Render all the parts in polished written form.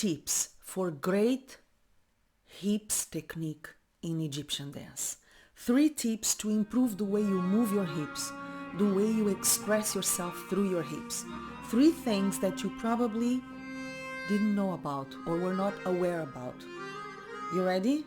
tips for great hips technique in Egyptian dance. 3 tips to improve the way you move your hips, the way you express yourself through your hips. 3 things that you probably didn't know about or were not aware about. You ready?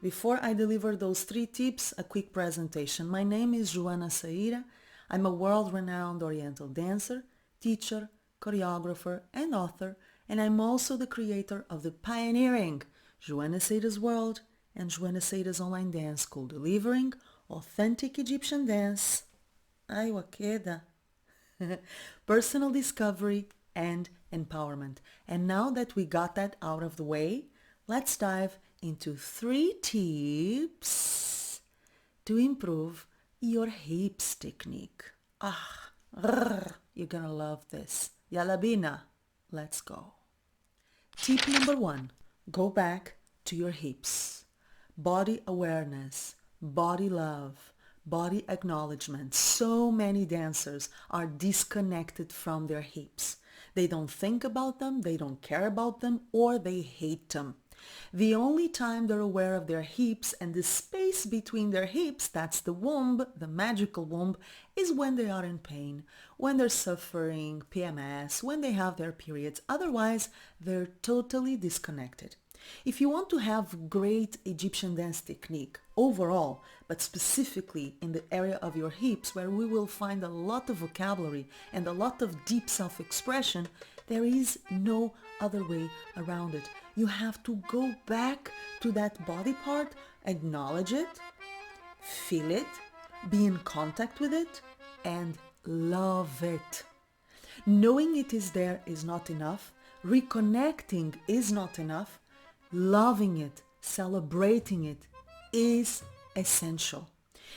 Before I deliver those 3 tips, a quick presentation. My name is Joana Saahirah. I'm a world-renowned Oriental dancer, teacher, choreographer, and author, and I'm also the creator of the pioneering Joana Saahirah's World and Joana Saahirah's online dance school, delivering authentic Egyptian dance, aywa keda, personal discovery and empowerment. And now that we got that out of the way, let's dive into 3 tips to improve your hips technique. You're gonna love this. Yalla bina, let's go. Tip number 1, go back to your hips. Body awareness, body love, body acknowledgement. So many dancers are disconnected from their hips. They don't think about them, they don't care about them, or they hate them. The only time they're aware of their hips and the space between their hips, that's the womb, the magical womb, is when they are in pain, when they're suffering PMS, when they have their periods. Otherwise, they're totally disconnected. If you want to have great Egyptian dance technique overall, but specifically in the area of your hips, where we will find a lot of vocabulary and a lot of deep self-expression, there is no other way around it. You have to go back to that body part, acknowledge it, feel it, be in contact with it, and love it. Knowing it is there is not enough. Reconnecting is not enough. Loving it, celebrating it is essential.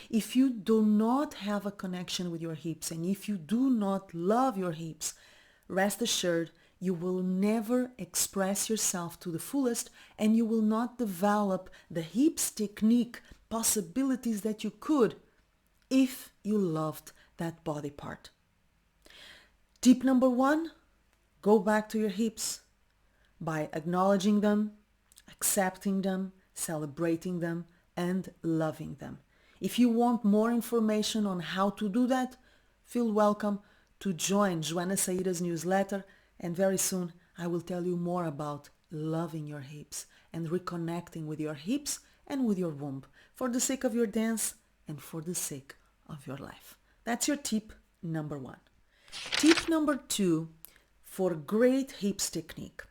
If you do not have a connection with your hips and if you do not love your hips, rest assured you will never express yourself to the fullest and you will not develop the hips technique possibilities that you could if you loved that body part. Tip number 1, go back to your hips by acknowledging them, accepting them, celebrating them, and loving them. If you want more information on how to do that, feel welcome to join Joana Saahirah's newsletter, and very soon I will tell you more about loving your hips and reconnecting with your hips and with your womb for the sake of your dance and for the sake of your life. That's your tip number 1. Tip number 2 for great hips technique.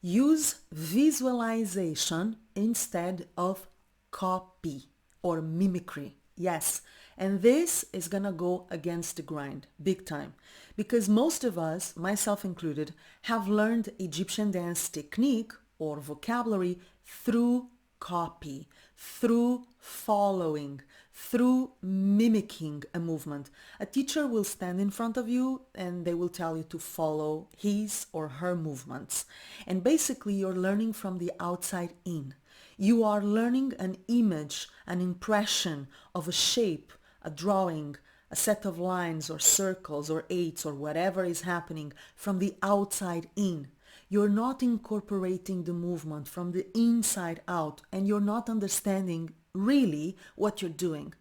Use visualization instead of copy or mimicry. Yes, and this is gonna go against the grind big time because most of us, myself included, have learned Egyptian dance technique or vocabulary through copy, through following, through mimicking a movement. A teacher will stand in front of you and they will tell you to follow his or her movements. And basically you're learning from the outside in. You are learning an image, an impression of a shape, a drawing, a set of lines or circles or eights or whatever is happening from the outside in. You're not incorporating the movement from the inside out and you're not understanding really what you're doing.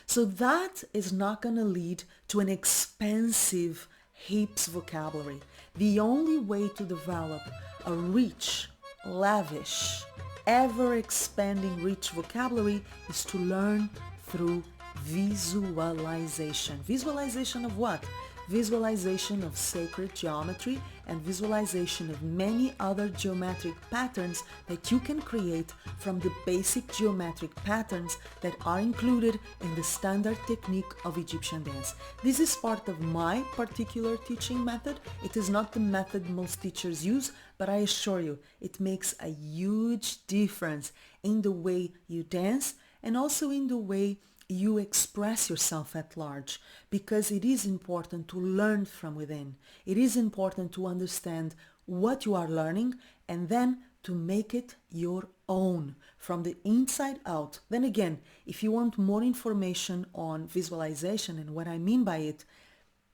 So that is not going to lead to an expensive hips vocabulary. The only way to develop a rich, lavish, ever-expanding rich vocabulary is to learn through visualization. Visualization of what? Visualization of sacred geometry and visualization of many other geometric patterns that you can create from the basic geometric patterns that are included in the standard technique of Egyptian dance. This is part of my particular teaching method. It is not the method most teachers use, but I assure you it makes a huge difference in the way you dance and also in the way you express yourself at large, because it is important to learn from within. It is important to understand what you are learning and then to make it your own from the inside out. Then again, if you want more information on visualization and what I mean by it,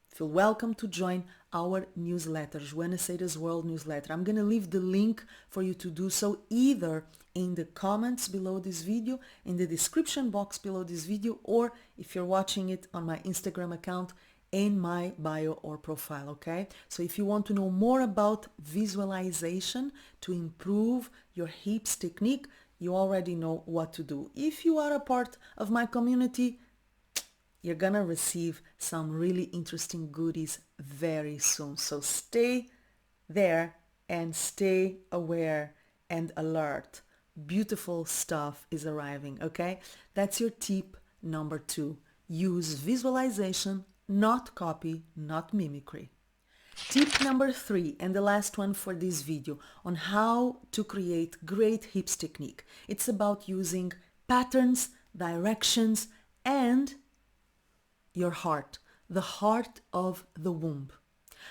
feel welcome to join our newsletter, Joana Saahirah's World newsletter. I'm going to leave the link for you to do so either in the comments below this video, in the description box below this video, or if you're watching it on my Instagram account, in my bio or profile, okay? So if you want to know more about visualization to improve your hips technique, you already know what to do. If you are a part of my community, you're gonna receive some really interesting goodies very soon. So stay there and stay aware and alert. Beautiful stuff is arriving, okay? That's your tip number 2. Use visualization, not copy, not mimicry. Tip number 3, and the last one for this video, on how to create great hips technique. It's about using patterns, directions, and your heart, the heart of the womb.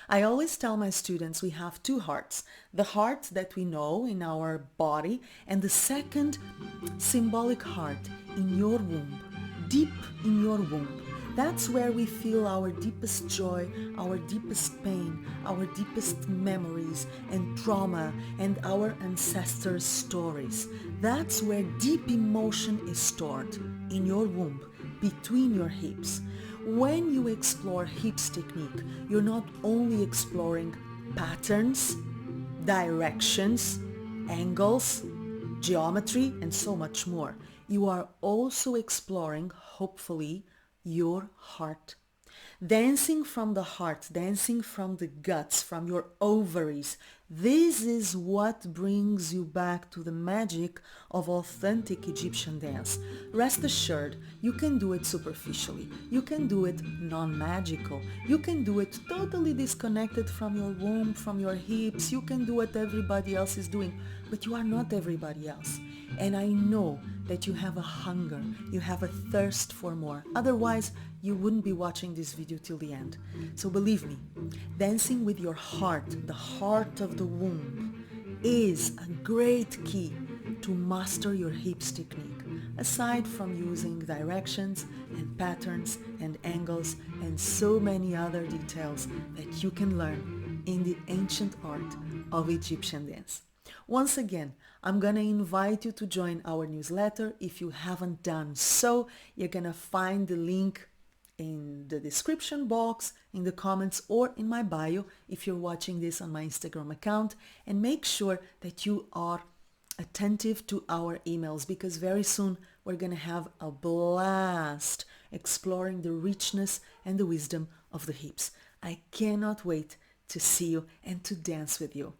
I always tell my students we have 2 hearts, the heart that we know in our body and the second symbolic heart in your womb, deep in your womb. That's where we feel our deepest joy, our deepest pain, our deepest memories and trauma and our ancestors' stories. That's where deep emotion is stored, in your womb, between your hips. When you explore hips technique, you're not only exploring patterns, directions, angles, geometry, and so much more. You are also exploring, hopefully, your heart. Dancing from the heart, dancing from the guts, from your ovaries. This is what brings you back to the magic of authentic Egyptian dance. Rest assured, you can do it superficially. You can do it non-magical. You can do it totally disconnected from your womb, from your hips. You can do what everybody else is doing, but you are not everybody else. And I know that you have a hunger, you have a thirst for more. Otherwise, you wouldn't be watching this video till the end. So believe me, dancing with your heart, the heart of the womb, is a great key to master your hips technique, aside from using directions and patterns and angles and so many other details that you can learn in the ancient art of Egyptian dance. Once again, I'm gonna invite you to join our newsletter. If you haven't done so, you're gonna find the link in the description box, in the comments, or in my bio if you're watching this on my Instagram account. And make sure that you are attentive to our emails, because very soon we're gonna have a blast exploring the richness and the wisdom of the hips. I cannot wait to see you and to dance with you.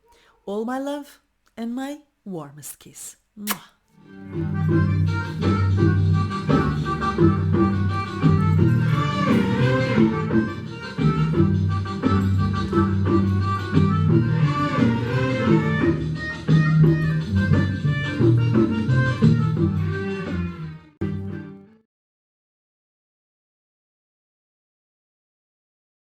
All my love and my warmest kiss. Mwah.